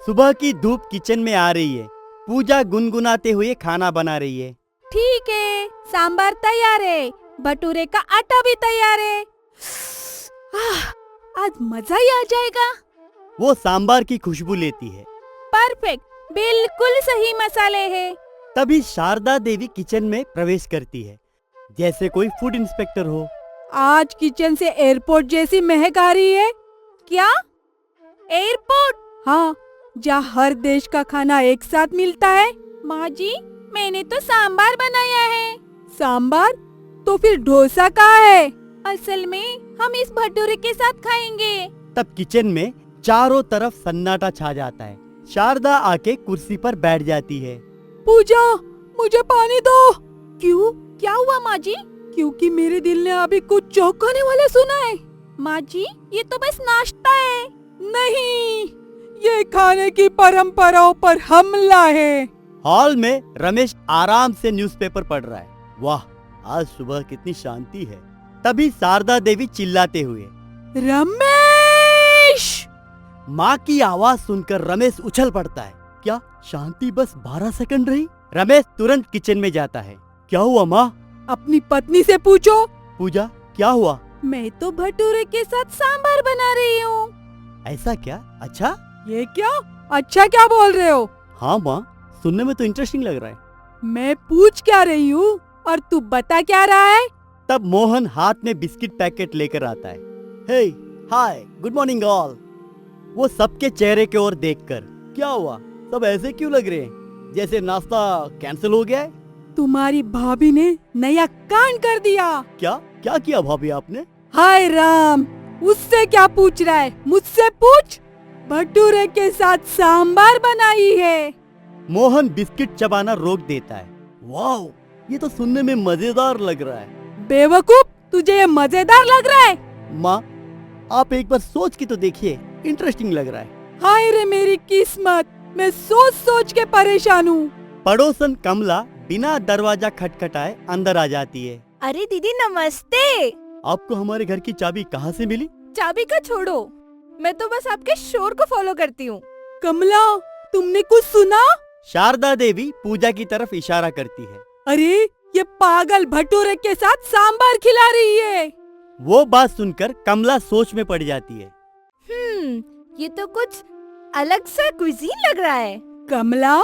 सुबह की धूप किचन में आ रही है। पूजा गुनगुनाते हुए खाना बना रही है। ठीक है, सांबर तैयार है, भटूरे का आटा भी तैयार है। आज मजा ही आ जाएगा। वो सांबर की खुशबू लेती है। परफेक्ट, बिल्कुल सही मसाले हैं। तभी शारदा देवी किचन में प्रवेश करती है, जैसे कोई फूड इंस्पेक्टर हो। आज किचन से एयरपोर्ट जैसी महक आ रही है। क्या एयरपोर्ट? हाँ, जहाँ हर देश का खाना एक साथ मिलता है। माँ जी, मैंने तो सांबार बनाया है। सांबार? तो फिर डोसा कहाँ है? असल में हम इस भटूरे के साथ खाएंगे। तब किचन में चारों तरफ सन्नाटा छा जाता है। शारदा आके कुर्सी पर बैठ जाती है। पूजा, मुझे पानी दो। क्यों, क्या हुआ माँ जी? क्योंकि मेरे दिल ने अभी कुछ चौंकाने वाला सुना है। माँ जी, ये तो बस नाश्ता है। नहीं, ये खाने की परंपराओं पर हमला है। हॉल में रमेश आराम से न्यूज़पेपर पढ़ रहा है। वाह, आज सुबह कितनी शांति है। तभी शारदा देवी चिल्लाते हुए, रमेश! माँ की आवाज सुनकर रमेश उछल पड़ता है। क्या शांति बस 12 सेकंड रही? रमेश तुरंत किचन में जाता है। क्या हुआ माँ? अपनी पत्नी से पूछो। पूजा, क्या हुआ? मैं तो भटूरे के साथ सांभर बना रही हूँ। ऐसा क्या? अच्छा। ये क्या? अच्छा क्या बोल रहे हो? हाँ माँ, सुनने में तो इंटरेस्टिंग लग रहा है। मैं पूछ क्या रही हूँ और तू बता क्या रहा है? तब मोहन हाथ में बिस्किट पैकेट लेकर आता है। हे, हाय, गुड मॉर्निंग ऑल। वो सबके चेहरे की ओर देखकर, क्या हुआ? सब ऐसे क्यों लग रहे हैं, जैसे नाश्ता कैंसिल हो गया है? तुम्हारी भाभी ने नया कांड कर दिया। क्या क्या किया भाभी आपने? हाय राम, उससे क्या पूछ रहा है? मुझसे पूछ। भटूरे के साथ सांबार बनाई है। मोहन बिस्किट चबाना रोक देता है। वाह, ये तो सुनने में मजेदार लग रहा है। बेवकूफ, तुझे ये मजेदार लग रहा है? माँ, आप एक बार सोच के तो देखिए, इंटरेस्टिंग लग रहा है। हाय रे मेरी किस्मत, मैं सोच सोच के परेशान हूँ। पड़ोसन कमला बिना दरवाजा खटखटाए अंदर आ जाती है। अरे दीदी नमस्ते। आपको हमारे घर की चाबी कहाँ से मिली? चाबी का छोड़ो, मैं तो बस आपके शोर को फॉलो करती हूँ। कमला, तुमने कुछ सुना? शारदा देवी पूजा की तरफ इशारा करती है। अरे, ये पागल भटूरे के साथ सांबार खिला रही है। वो बात सुनकर कमला सोच में पड़ जाती है। ये तो कुछ अलग सा कुजीन लग रहा है। कमला,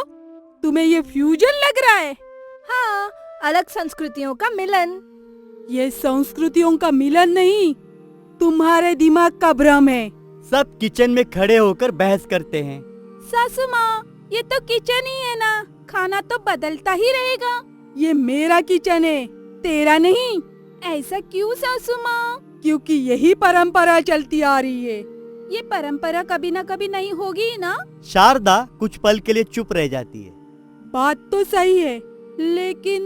तुम्हें ये फ्यूजन लग रहा है? हाँ, अलग संस्कृतियों का मिलन। ये संस्कृतियों का मिलन नहीं, तुम्हारे दिमाग का भ्रम है। सब किचन में खड़े होकर बहस करते हैं। सासू माँ, ये तो किचन ही है ना, खाना तो बदलता ही रहेगा। ये मेरा किचन है, तेरा नहीं। ऐसा क्यों सासू माँ? क्योंकि यही परंपरा चलती आ रही है। ये परंपरा कभी ना कभी नहीं होगी ना? शारदा कुछ पल के लिए चुप रह जाती है। बात तो सही है, लेकिन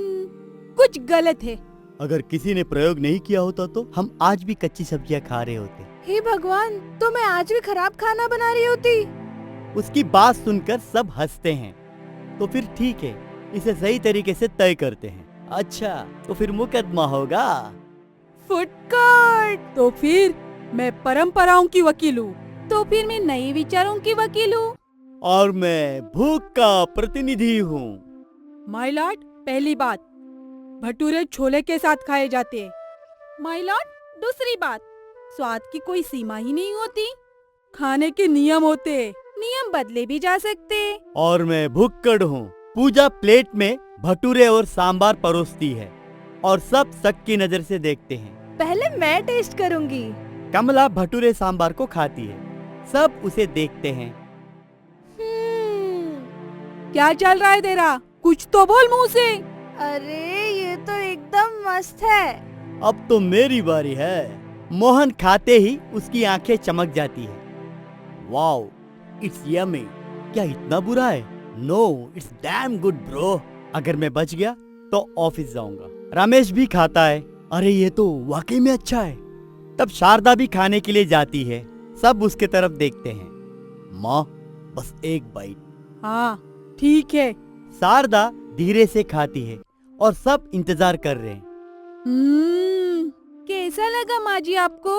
कुछ गलत है। अगर किसी ने प्रयोग नहीं किया होता तो हम आज भी कच्ची सब्जियां खा रहे होते। हे भगवान, तो मैं आज भी खराब खाना बना रही होती। उसकी बात सुनकर सब हंसते हैं। तो फिर ठीक है, इसे सही तरीके से तय करते हैं। अच्छा, तो फिर मुकदमा होगा। Food court. तो फिर मैं परंपराओं की वकील हूँ। तो फिर मैं नए विचारों की वकील हूँ। और मैं भूख का प्रतिनिधि हूँ। माय लॉर्ड, पहली बात, भटूरे छोले के साथ खाए जाते हैं। माय लॉर्ड, दूसरी बात, स्वाद की कोई सीमा ही नहीं होती। खाने के नियम होते हैं, नियम बदले भी जा सकते। और मैं भुक्कड़ हूँ। पूजा प्लेट में भटूरे और सांबार परोसती है और सब शक की नजर से देखते हैं। पहले मैं टेस्ट करूंगी। कमला भटूरे सांबार को खाती है। सब उसे देखते हैं। क्या चल रहा है तेरा? कुछ तो बोल मुंह से। अरे, ये तो एकदम मस्त है। अब तो मेरी बारी है। मोहन खाते ही उसकी आंखें चमक जाती है। Wow, it's yummy. क्या इतना बुरा है? No, it's damn good bro. अगर मैं बच गया तो ऑफिस जाऊंगा। रमेश भी खाता है। अरे, ये तो वाकई में अच्छा है। तब शारदा भी खाने के लिए जाती है। सब उसके तरफ देखते हैं। माँ, बस एक बाइट। हाँ, ठीक है। शारदा धीरे से खाती है और सब इंतजार कर रहे हैं। कैसा लगा माँ जी आपको?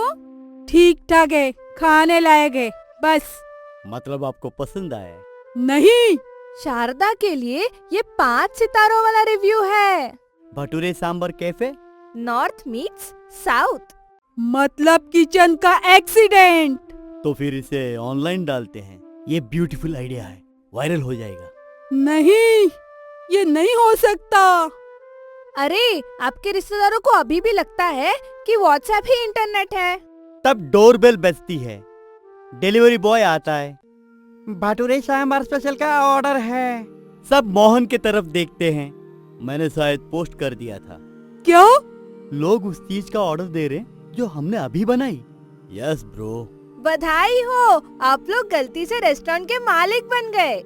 ठीक ठाक है, खाने लायक है, बस। मतलब आपको पसंद आया है? नहीं, शारदा के लिए ये 5 सितारों वाला रिव्यू है। Bhature sambar cafe. North meets south. मतलब किचन का एक्सीडेंट। तो फिर इसे ऑनलाइन डालते हैं। ये ब्यूटीफुल आइडिया है, वायरल हो जाएगा। नहीं, ये नहीं हो सकता। अरे आपके रिश्तेदारों को अभी भी लगता है कि व्हाट्सएप ही इंटरनेट है। तब डोरबेल बजती है, डिलीवरी बॉय आता है। भटूरे सांबर स्पेशल का ऑर्डर है। सब मोहन की तरफ देखते हैं। मैंने शायद पोस्ट कर दिया था। क्या? लोग उस चीज का ऑर्डर दे रहे हैं जो हमने अभी बनाई। Yes bro. बधाई हो, आप लोग गलती से रेस्टोरेंट के मालिक बन गए।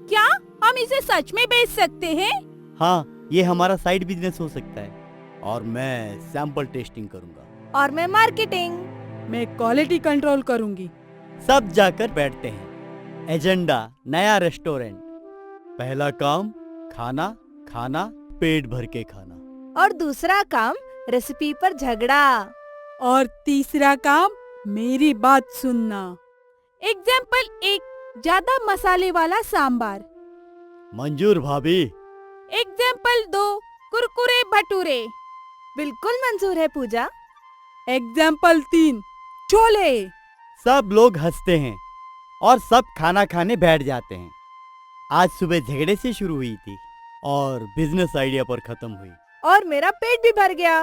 क्या हम इसे सच में बेच सकते हैं? हाँ, ये हमारा साइड बिजनेस हो सकता है। और मैं सैंपल टेस्टिंग करूंगा। और मैं मार्केटिंग। मैं क्वालिटी कंट्रोल करूंगी। सब जाकर बैठते हैं। एजेंडा नया रेस्टोरेंट। पहला काम खाना खाना, पेट भर के खाना। और दूसरा काम रेसिपी पर झगड़ा। और तीसरा काम मेरी बात सुनना। एग्जाम्पल 1, ज्यादा मसाले वाला सांबार। मंजूर भाभी। एग्जाम्पल 2, कुरकुरे भटूरे। बिल्कुल मंजूर है पूजा। एग्जाम्पल 3, छोले। सब लोग हंसते हैं और सब खाना खाने बैठ जाते हैं। आज सुबह झगड़े से शुरू हुई थी और बिजनेस आइडिया पर खत्म हुई। और मेरा पेट भी भर गया।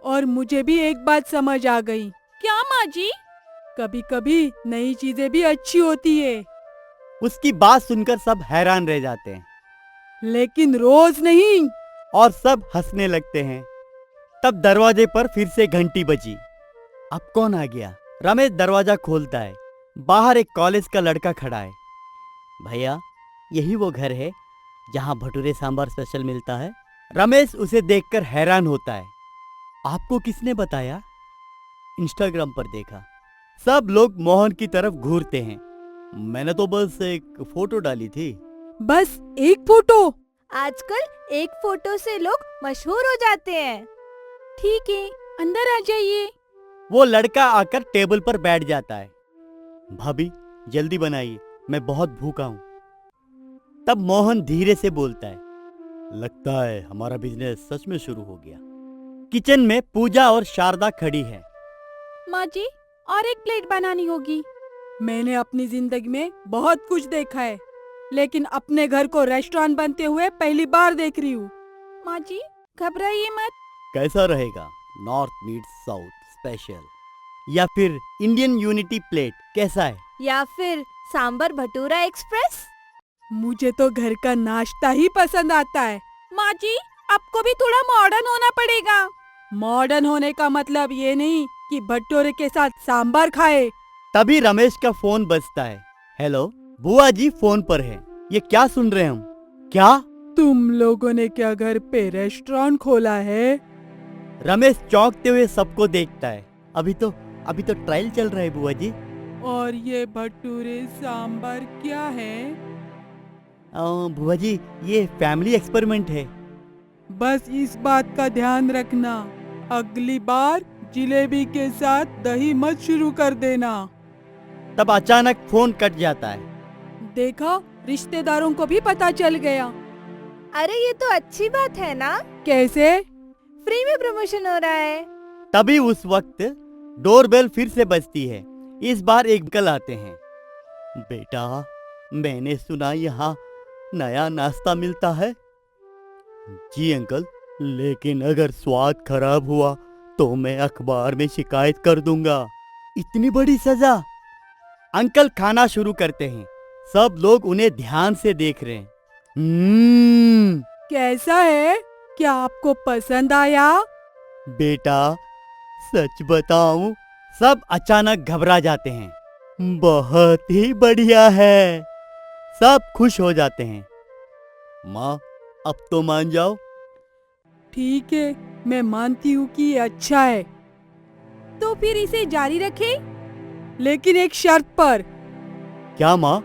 और मुझे भी एक बात समझ आ गई। क्या माँ जी? कभी कभी नई चीजें भी अच्छी होती है। उसकी बात सुनकर सब हैरान रह जाते हैं, लेकिन रोज नहीं। और सब हंसने लगते हैं। तब दरवाजे पर फिर से घंटी बजी। अब कौन आ गया? रमेश दरवाजा खोलता है। बाहर एक कॉलेज का लड़का खड़ा है। भैया, यही वो घर है जहाँ भटूरे सांभर स्पेशल मिलता है? रमेश उसे देखकर हैरान होता है। आपको किसने बताया? इंस्टाग्राम पर देखा। सब लोग मोहन की तरफ घूरते हैं। मैंने तो बस एक फोटो डाली थी। बस एक फोटो? आजकल एक फोटो से लोग मशहूर हो जाते हैं। ठीक है, अंदर आ जाइए। वो लड़का आकर टेबल पर बैठ जाता है। भाभी, जल्दी बनाइए, मैं बहुत भूखा हूँ। तब मोहन धीरे से बोलता है, लगता है हमारा बिजनेस सच में शुरू हो गया। किचन में पूजा और शारदा खड़ी है। माँ जी, और एक प्लेट बनानी होगी। मैंने अपनी जिंदगी में बहुत कुछ देखा है, लेकिन अपने घर को रेस्टोरेंट बनते हुए पहली बार देख रही हूँ। माँ जी, घबराइए मत। कैसा रहेगा? नॉर्थ मीट्स साउथ स्पेशल या फिर इंडियन यूनिटी प्लेट कैसा है? या फिर सांबर भटूरा एक्सप्रेस? मुझे तो घर का नाश्ता ही पसंद आता है। माँ जी, आपको भी थोड़ा मॉडर्न होना पड़ेगा। मॉडर्न होने का मतलब ये नहीं कि भटूरे के साथ सांबर खाए। तभी रमेश का फोन बजता है। हेलो, बुआ जी फोन पर है। ये क्या सुन रहे हैं हम? क्या? तुम लोगों ने क्या घर पे रेस्टोरेंट खोला है? रमेश चौंकते हुए सबको देखता है। अभी तो ट्रायल चल रहा है बुआ जी। और ये भटूरे सांबर क्या है? बुआ जी, ये फैमिली एक्सपेरिमेंट है। बस इस बात का ध्यान रखना, अगली बार जिलेबी के साथ दही मत शुरू कर देना। तब अचानक फोन कट जाता है। देखा, रिश्तेदारों को भी पता चल गया। अरे ये तो अच्छी बात है ना। कैसे? फ्री में प्रमोशन हो रहा है। तभी उस वक्त डोरबेल फिर से बजती है। इस बार एक अंकल आते हैं। बेटा, मैंने सुना यहाँ नया नाश्ता मिलता है। जी अंकल, लेकिन अगर स्वाद खराब हुआ तो मैं अखबार में शिकायत कर दूंगा। इतनी बड़ी सजा? अंकल खाना शुरू करते हैं। सब लोग उन्हें ध्यान से देख रहे हैं। कैसा है? क्या आपको पसंद आया? बेटा, सच बताऊं, सब अचानक घबरा जाते हैं। बहुत ही बढ़िया है। सब खुश हो जाते हैं। माँ, अब तो मान जाओ। ठीक है, मैं मानती हूँ कि ये अच्छा है। तो फिर इसे जारी रखें, लेकिन एक शर्त पर। क्या माँ?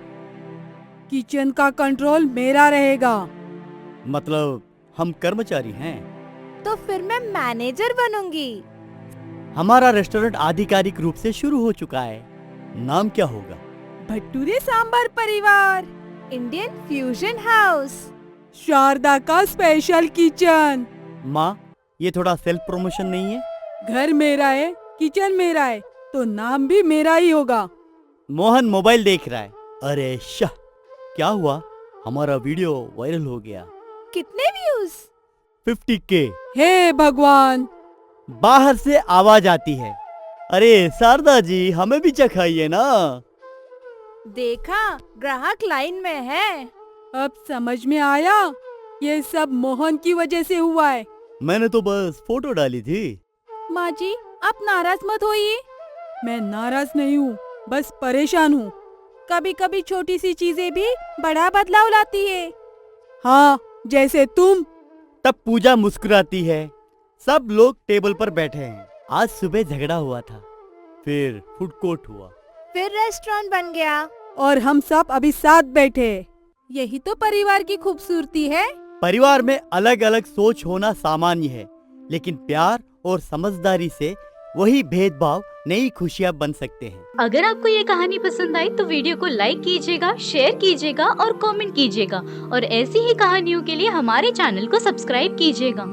किचन का कंट्रोल मेरा रहेगा। मतलब हम कर्मचारी हैं? तो फिर मैं मैनेजर बनूंगी। हमारा रेस्टोरेंट आधिकारिक रूप से शुरू हो चुका है। नाम क्या होगा? भटूरे सांबर परिवार। Indian fusion house. शारदा का स्पेशल किचन। माँ, ये थोड़ा सेल्फ प्रमोशन नहीं है? घर मेरा है, किचन मेरा है, तो नाम भी मेरा ही होगा। मोहन मोबाइल देख रहा है। अरे शाह, क्या हुआ? हमारा वीडियो वायरल हो गया। कितने व्यूज? 50K। हे भगवान। बाहर से आवाज आती है, अरे शारदा जी, हमें भी चखाइए ना। देखा, ग्राहक लाइन में है। अब समझ में आया, ये सब मोहन की वजह से हुआ है। मैंने तो बस फोटो डाली थी। माँ जी, आप नाराज मत होइए। मैं नाराज नहीं हूँ, बस परेशान हूँ। कभी कभी छोटी सी चीजें भी बड़ा बदलाव लाती है। हाँ, जैसे तुम। तब पूजा मुस्कुराती है। सब लोग टेबल पर बैठे हैं। आज सुबह झगड़ा हुआ था, फिर फूड कोर्ट हुआ, फिर रेस्टोरेंट बन गया। और हम सब अभी साथ बैठे हैं। यही तो परिवार की खूबसूरती है। परिवार में अलग अलग सोच होना सामान्य है, लेकिन प्यार और समझदारी से वही भेदभाव नई खुशियाँ बन सकते हैं। अगर आपको ये कहानी पसंद आई तो वीडियो को लाइक कीजिएगा, शेयर कीजिएगा और कमेंट कीजिएगा और ऐसी ही कहानियों के लिए हमारे चैनल को सब्सक्राइब कीजिएगा।